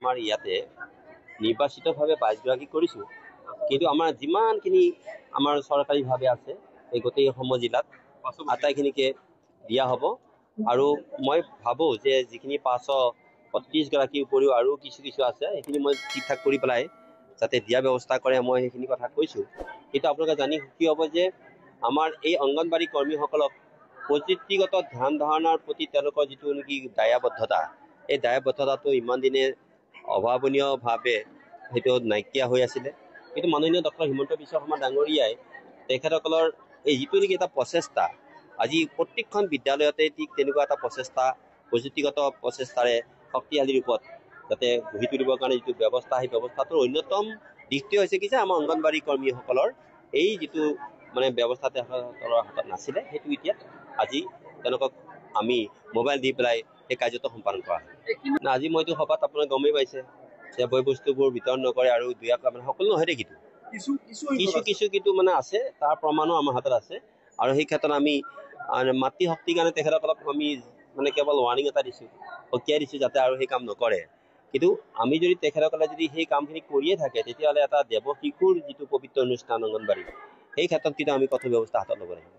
আমাৰ ইয়াতে নিৰ্বাচিতভাৱে 22গৰাকী কৰিছোঁ, কিন্তু আমাৰ যিমানখিনি আমাৰ চৰকাৰীভাৱে আছে এই গোটেইসমূহ জিলাত আটাইখিনিকে দিয়া হ'ব। আৰু মই ভাবোঁ যে যিখিনি 535গৰাকীৰ উপৰিও আৰু কিছু আছে সেইখিনি মই ঠিক ঠাক কৰি পেলাই যাতে দিয়া ব্যৱস্থা কৰে, মই সেইখিনি কথা কৈছোঁ। কিন্তু আপোনালোকে জানি সুখী হ'ব যে আমাৰ এই অংগনবাড়ী কৰ্মীসকলক প্ৰযুক্তিগত ধ্যান ধাৰণাৰ প্ৰতি তেওঁলোকৰ যিটো নেকি দায়বদ্ধতা, এই দায়বদ্ধতাটো ইমান দিনে অভাৱনীয়ভাৱে সেইটো নাইকিয়া হৈ আছিলে। কিন্তু মাননীয় ডক্টৰ হিমন্ত বিশ্ব শৰ্মা ডাঙৰীয়াই তেখেতসকলৰ এই যিটো নেকি এটা প্ৰচেষ্টা, আজি প্ৰত্যেকখন বিদ্যালয়তে ঠিক তেনেকুৱা এটা প্ৰচেষ্টা প্ৰযুক্তিগত প্ৰচেষ্টাৰে শক্তিশালী ৰূপত যাতে গঢ়ি তুলিবৰ কাৰণে যিটো ব্যৱস্থা, সেই ব্যৱস্থাটোৰ অন্যতম দিশটোৱে হৈছে কি যে আমাৰ অংগনবাড়ী কৰ্মীসকলৰ এই যিটো মানে ব্যৱস্থা তেখেতসকলৰ হাতত নাছিলে, সেইটো এতিয়া আজি তেওঁলোকক আমি মোবাইল দি পেলাই সেই কাৰ্যটো সম্পাদন কৰা হয়। আজি মইতো সভাত আপোনাক গমেই পাইছে যে বয় বস্তুবোৰ বিতৰণ নকৰে আৰু দুই এটা মানে সকলো নহয় দেখিতো কিছু মানে আছে, তাৰ প্ৰমাণো আমাৰ হাতত আছে। আৰু সেই ক্ষেত্ৰত আমি মাতৃশক্তিৰ কাৰণে তেখেতসকলক আমি মানে কেৱল ৱাৰ্ণিং এটা দিছোঁ, সকীয়াই দিছোঁ যাতে আৰু সেই কাম নকৰে। কিন্তু আমি যদি তেখেতসকলে যদি সেই কামখিনি কৰিয়ে থাকে, তেতিয়াহ'লে এটা দেৱ শিশুৰ যিটো পবিত্ৰ অনুষ্ঠান অংগনবাড়ী, সেই ক্ষেত্ৰত কিন্তু আমি কঠোৰ ব্যৱস্থা হাতত ল'ব লাগিব।